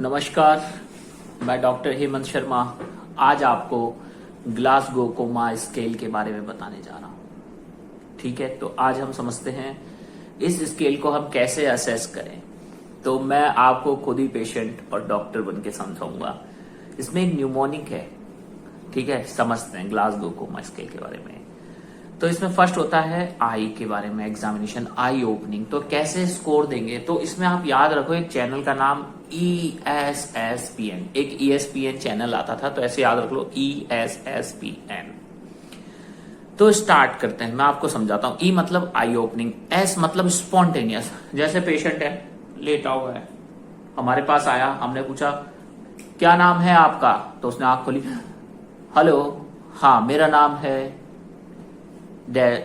नमस्कार, मैं डॉक्टर हेमंत शर्मा आज आपको ग्लासगो कोमा स्केल के बारे में बताने जा रहा हूं। ठीक है, तो आज हम समझते हैं इस स्केल को हम कैसे असेस करें। तो मैं आपको खुद ही पेशेंट और डॉक्टर बन के समझाऊंगा। इसमें एक न्यूमोनिक है, ठीक है, समझते हैं ग्लासगो कोमा स्केल के बारे में। तो इसमें फर्स्ट होता है आई के बारे में, एग्जामिनेशन आई ओपनिंग। तो कैसे स्कोर देंगे, तो इसमें आप याद रखो एक चैनल का नाम ESSPN, एक ESPN चैनल आता था, तो ऐसे याद रख लो ESSPN। तो स्टार्ट करते हैं, मैं आपको समझाता हूं। ई मतलब आई ओपनिंग, एस मतलब स्पॉन्टेनियस। जैसे पेशेंट है, लेटा हुआ है, हमारे पास आया, हमने पूछा क्या नाम है आपका, तो उसने आंख खोली, हेलो, हाँ मेरा नाम है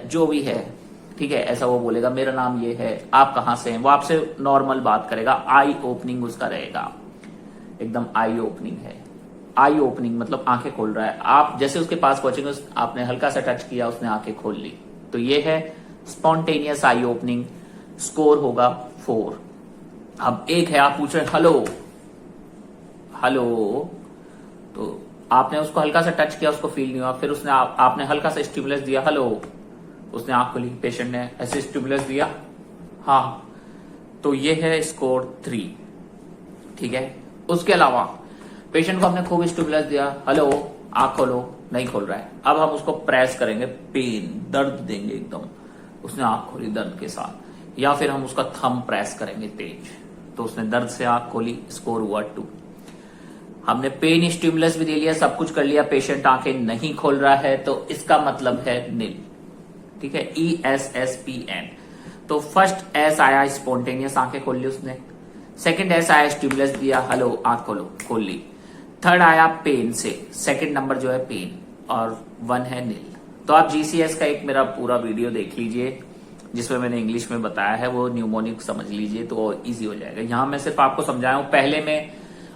जो भी है, ठीक है, ऐसा वो बोलेगा, मेरा नाम ये है, आप कहां से हैं, वो आपसे नॉर्मल बात करेगा। आई ओपनिंग उसका रहेगा, एकदम आई ओपनिंग है। आई ओपनिंग मतलब आंखें खोल रहा है। आप जैसे उसके पास पहुंचेंगे, आपने हल्का सा टच किया, उसने आंखें खोल ली, तो ये है स्पॉन्टेनियस आई ओपनिंग। स्कोर होगा 4। अब एक है, आप पूछ रहे हेलो हेलो, तो आपने उसको हल्का सा टच किया, उसको फील नहीं हुआ, फिर उसने आपने हल्का सा स्टिमुलस दिया, हेलो, उसने आंख खोली, पेशेंट ने ऐसे स्टिमुलस दिया, हाँ, तो ये है स्कोर 3। ठीक है, उसके अलावा पेशेंट को हमने खूब स्टिमुलस दिया, हेलो, आंख खोलो, नहीं खोल रहा है। अब हम उसको प्रेस करेंगे, पेन, दर्द देंगे एकदम, उसने आंख खोली दर्द के साथ, या फिर हम उसका थंब प्रेस करेंगे तेज, तो उसने दर्द से आंख खोली, स्कोर हुआ 2। हमने पेन स्टिमुलस भी दे लिया, सब कुछ कर लिया, पेशेंट आंखें नहीं खोल रहा है, तो इसका मतलब है नील। ठीक है, ESSPN। तो फर्स्ट एस आया स्पॉन्टेनियस, आंखें खोल ली उसने। सेकंड एस आया स्टिमुलस दिया, हेलो, आंख खोलो, खोल ली। थर्ड आया पेन से, सेकंड नंबर जो है पेन, और 1 है नील। तो आप GCS का एक मेरा पूरा वीडियो देख लीजिए जिसमें मैंने इंग्लिश में बताया है, वो न्यूमोनिक समझ लीजिए तो इजी हो जाएगा। यहां मैं सिर्फ आपको समझाया हूं। पहले में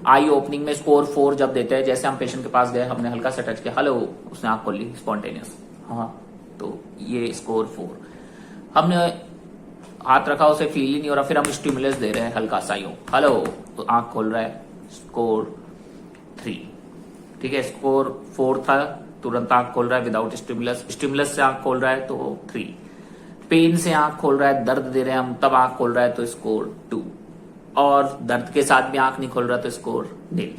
आई ओपनिंग में स्कोर 4 जब देते हैं, जैसे हम पेशेंट के पास गए, हमने हल्का सा टच किया, हेलो, उसने आंख खोल ली, स्पॉन्टेनियस, हाँ, तो ये स्कोर 4। हमने हाथ रखा, उसे फील ही नहीं हो रहा, फिर हम स्टिमुलस दे रहे हैं हल्का सा, यूं, हेलो, तो आंख खोल रहा है, स्कोर 3। ठीक है, स्कोर 4 था, तुरंत आंख खोल रहा है विदाउट स्टिमुलस, स्टिमुलस से आंख खोल रहा है तो 3, पेन से आंख खोल रहा है, दर्द दे रहे हैं हम, तब आंख खोल रहा है तो स्कोर 2, और दर्द के साथ भी आंख नहीं खोल रहा तो स्कोर नील।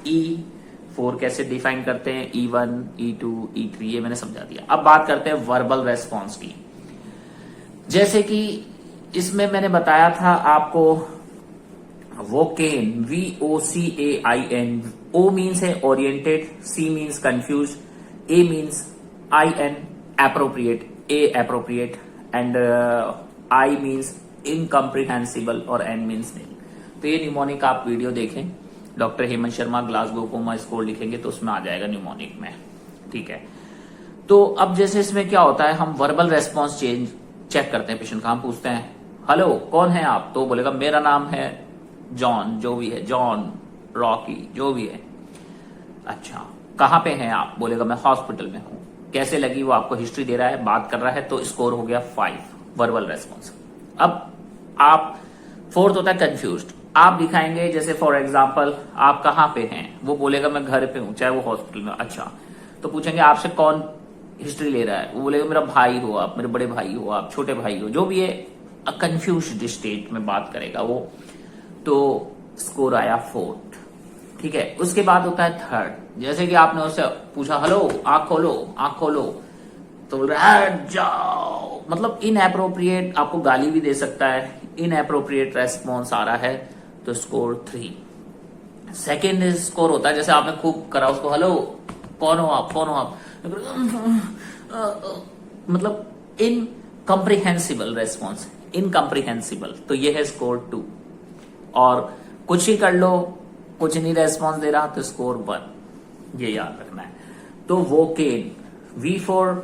E4 कैसे डिफाइन करते हैं, E1, E2, E3, ये मैंने समझा दिया। अब बात करते हैं वर्बल रेस्पॉन्स की। जैसे कि इसमें मैंने बताया था आपको वोकेन, VOCAIN, O मीन्स है oriented, C means confused, A means IN appropriate, A appropriate, and I means incomprehensible, और N मीन्स नहीं। तो ये न्यूमोनिक आप वीडियो देखें, doctor Hemant Sharma Glasgow coma score लिखेंगे तो उसमें आ जाएगा न्यूमोनिक में। ठीक है, तो अब जैसे इसमें क्या होता है, हम वर्बल रेस्पॉन्स चेक करते हैं पेशेंट का। हम पूछते हैं हेलो, कौन है आप, तो बोलेगा मेरा नाम है जॉन, जो भी है, जॉन, रॉकी, जो भी है। अच्छा, कहां पे हैं आप, बोलेगा मैं हॉस्पिटल में हूं। कैसे लगी, वो आपको हिस्ट्री दे रहा है, बात कर रहा है, तो स्कोर हो गया 5, वर्बल रेस्पॉन्स। अब आप फोर्थ होता है कंफ्यूज्ड। आप दिखाएंगे, जैसे फॉर एग्जांपल आप कहां पे हैं, वो बोलेगा मैं घर पे हूं, चाहे वो हॉस्पिटल में। अच्छा, तो पूछेंगे आपसे कौन हिस्ट्री ले रहा है, वो बोलेगा मेरा भाई हो आप, मेरे बड़े भाई हो आप, छोटे भाई हो, जो भी है, कंफ्यूज्ड स्टेट में बात करेगा वो, तो स्कोर आया 4। ठीक है, उसके बाद होता है थर्ड। जैसे कि आपने उससे पूछा हेलो, आंख खोलो, आंख खोलो, तो बोल रहा है जाओ, मतलब इनएप्रोप्रिएट, आपको गाली भी दे सकता है, इनएप्रोप्रिएट रेस्पॉन्स आ रहा है, तो स्कोर 3। सेकेंड स्कोर होता है, जैसे आपने खूब करा उसको, हेलो, कौन हो आप, कौन हो आप, मतलब इनकम्प्रिहेंसिबल रेस्पॉन्स, इनकम्प्रिहेंसिबल, तो ये है स्कोर 2। और कुछ ही कर लो, कुछ नहीं रेस्पॉन्स दे रहा, तो स्कोर 1, ये याद रखना है। तो वोकेन, V4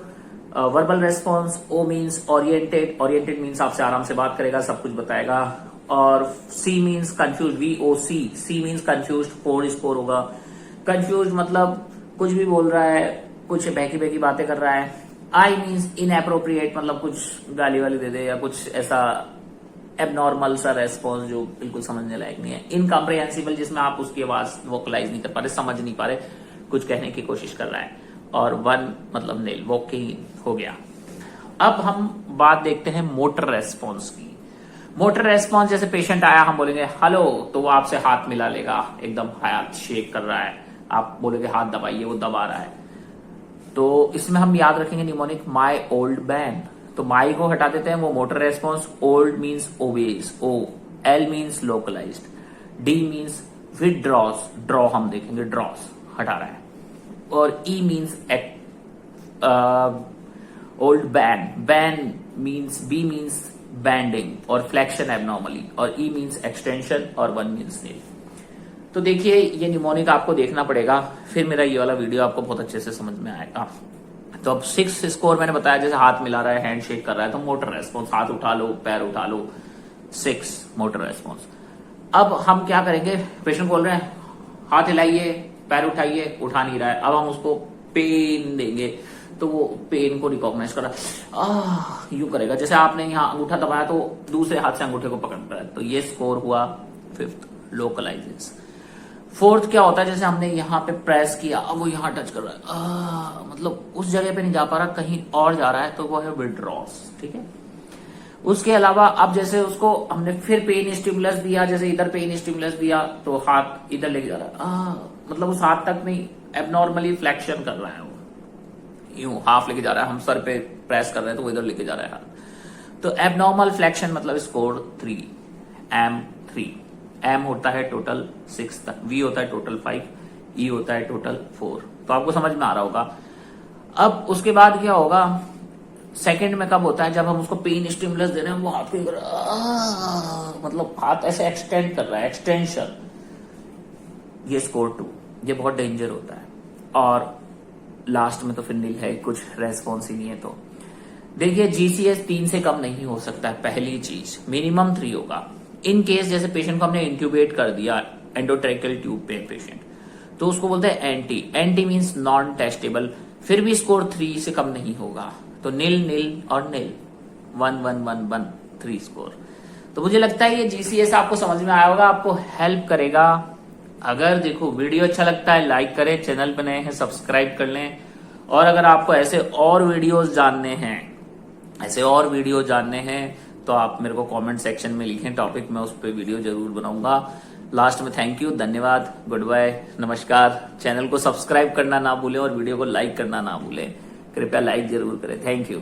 verbal response, O means oriented, oriented means आपसे आराम से बात करेगा, सब कुछ बताएगा, और C means confuse, VOC, C means confuse, 4 score होगा। कंफ्यूज मतलब कुछ भी बोल रहा है, कुछ बहकी बहकी बातें कर रहा है। I मीन्स इनएप्रोप्रिएट, मतलब कुछ गाली वाली दे दे या कुछ ऐसा एबनॉर्मल सा रेस्पॉन्स जो बिल्कुल समझने लायक नहीं है, इनकम्प्रिहेंसिबल जिसमें आप उसकी आवाज वोकलाइज नहीं कर पा रहे, समझ नहीं पा रहे, कुछ कहने की कोशिश कर रहा है, और 1 मतलब नील, वोकिंग हो गया। अब हम बात देखते हैं मोटर रेस्पॉन्स की। मोटर रेस्पॉन्स, जैसे पेशेंट आया, हम बोलेंगे हेलो, तो वो आपसे हाथ मिला लेगा, एकदम हाथ शेक कर रहा है, आप बोलेंगे हाथ दबाइए, वो दबा रहा है। तो इसमें हम याद रखेंगे निमोनिक माई ओल्ड मैन, तो माई को हटा देते हैं, वो motor response. Old means obese, O. L means localized, D means withdraws, draw हम देखेंगे, ड्रॉस हटा रहा है, और E means old ban, ban means, B means bending और फ्लेक्शन एबनॉर्मली, और ई मीन्स एक्सटेंशन, और 1 मीन्स नील। तो देखिए ये निमोनिक आपको देखना पड़ेगा, फिर मेरा ये वाला वीडियो आपको बहुत अच्छे से समझ में आएगा। तो अब 6 स्कोर मैंने बताया, जैसे हाथ मिला रहा है, हैंड शेक कर रहा है, तो मोटर रेस्पॉन्स, हाथ उठा लो, पैर उठा लो, 6 मोटर रेस्पॉन्स। अब हम क्या करेंगे, पेशेंट बोल रहे हैं हाथ हिलाइए, पैर उठाइए, उठा नहीं रहा है, अब हम उसको पेन देंगे, तो वो पेन को रिकॉग्नाइज कर रहा है, यूं करेगा, जैसे आपने यहाँ अंगूठा दबाया तो दूसरे हाथ से अंगूठे को पकड़ रहा है, तो ये स्कोर हुआ 5th, लोकलाइजेस। 4th क्या होता है, जैसे हमने यहाँ पे प्रेस किया, अब वो यहाँ टच कर रहा है, मतलब उस जगह पे नहीं जा पा रहा, कहीं और जा रहा है, तो वो है विड्रॉस, ठीक है। उसके अलावा अब जैसे उसको हमने फिर पेन स्टिमुलस दिया, जैसे इधर पेन स्टिमुलस दिया, तो हाथ इधर लेके जा रहा है, मतलब उस हाथ तक नहीं, एबनॉर्मली फ्लेक्शन कर रहा है, वो यूं हाफ लेके जा रहा है, हम सर पे प्रेस कर रहे हैं तो वो इधर लेके जा रहा है हाथ, तो एबनॉर्मल फ्लेक्शन मतलब स्कोर 3, M3। एम होता है टोटल 6 तक, वी होता है टोटल 5, ई होता है टोटल 4। तो आपको समझ में आ रहा होगा। अब उसके बाद क्या होगा, सेकंड में कब होता है, जब हम उसको पेन स्टिमुलस दे रहे हैं, वो हाथ को मतलब हाथ ऐसे एक्सटेंड कर रहा है, एक्सटेंशन, ये स्कोर 2, ये बहुत डेंजर होता है। और लास्ट में तो फिर नील है, कुछ रेस्पॉन्स ही नहीं है। तो देखिए जीसीएस 3 से कम नहीं हो सकता है, पहली चीज, मिनिमम 3 होगा। इन केस जैसे पेशेंट को हमने इंट्यूबेट कर दिया एंडोट्रेकियल ट्यूब पे पेशेंट, तो उसको बोलते हैं anti, anti means non testable, फिर भी स्कोर 3 से कम नहीं होगा, तो नील नील और नील, 1 1 1 1 3 स्कोर। तो मुझे लगता है ये जीसीएस आपको समझ में आया होगा, आपको हेल्प करेगा। अगर देखो वीडियो अच्छा लगता है लाइक करें, चैनल पे नए हैं सब्सक्राइब कर लें, और अगर आपको ऐसे और वीडियोस जानने हैं, तो आप मेरे को कमेंट सेक्शन में लिखें टॉपिक, मैं उस पर वीडियो जरूर बनाऊंगा। लास्ट में थैंक यू, धन्यवाद, गुड बाय, नमस्कार। चैनल को सब्सक्राइब करना ना भूलें और वीडियो को लाइक करना ना भूलें, कृपया लाइक जरूर करें। Thank you.